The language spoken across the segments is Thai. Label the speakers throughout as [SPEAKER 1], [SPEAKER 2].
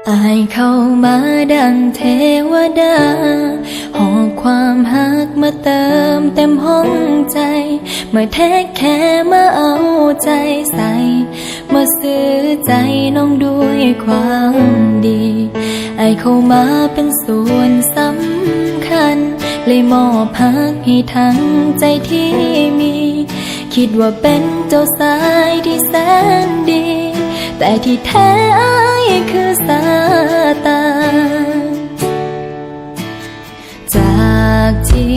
[SPEAKER 1] อายเข้ามาดังเทวดาหอบความหักมาเติมเต็มห้องใจเมื่อแท้แค่มาเอาใจใส่มาซื้อใจน้องด้วยความดีอายเข้ามาเป็นส่วนสำคัญเลยมอบหักให้ทั้งใจที่มีคิดว่าเป็นเจ้าสายที่แสนดีแต่ที่แท้อายคือสาตานจากที่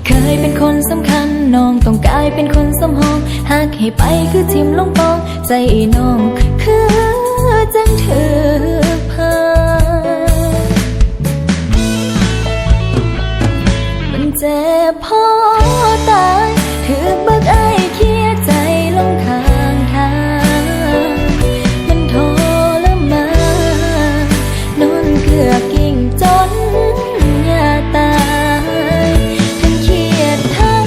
[SPEAKER 1] เคยเป็นคนสำคัญน้องต้องกลายเป็นคนสมหองหากให้ไปคือทิมลงปองใจน้องคือจังถือพามันเจ็บพอตายถือบักอายเคียใจลงข้างทางมันทรมานนอนเกือกกิ่งจนยาตายทั้งเครียดทั้ง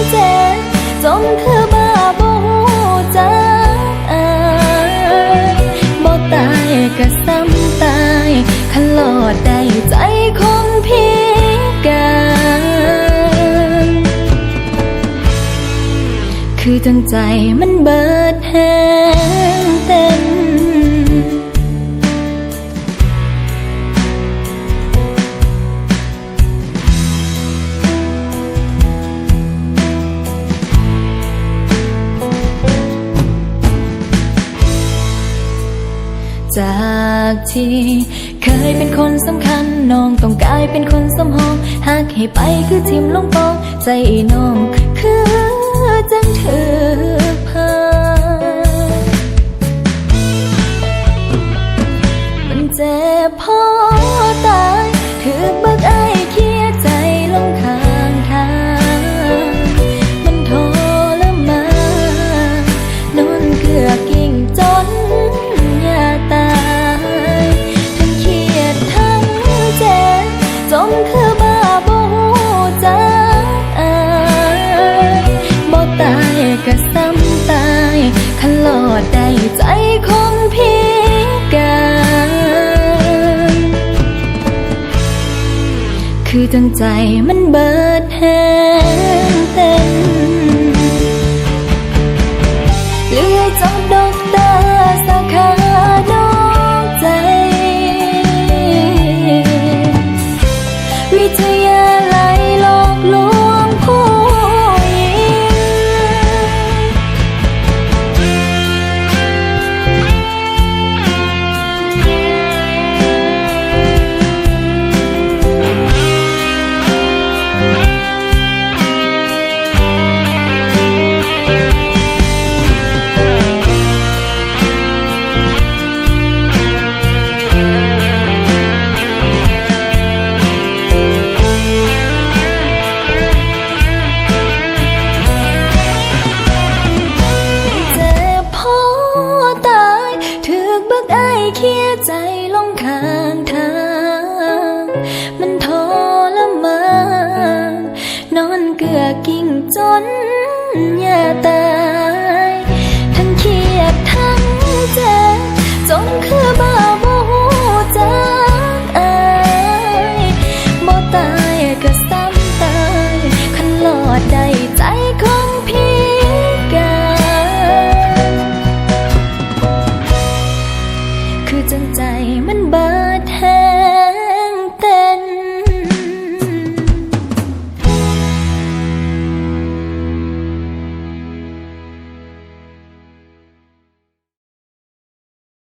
[SPEAKER 1] เจ็บจมคือบ้าบ่ฮู้จักอายบ่ตายก็ซ้ำตายคันหลอดได้ใจคนพิการคือจังใจมันเบิดแห้งเต็มจากที่เคยเป็นคนสำคัญน้องต้องกลายเป็นคนสมหองหากให้ไปคือทิมลงปองใจน้องคือจังถือพามันเจ็บพอตายถือบักอายเคียใจลงข้างทางมันทรมานนอนเกือกกิ่งจนยาตายทั้งเครียดทั้งเจ็บจมคือบ้าบ่ฮู้จักอายบ่ตายก็ซ้ำตายคันหลอดได้ใจคนพิการคือจังใจมันเบิดแห้งเต็มเลื่อยจบดอกตาสาขาดอกใจวิทยาลัยหลอกลวงผู้หญิเคียใจลงข้างทางมันทรมานนอนเกือกกิ่งจนยาตา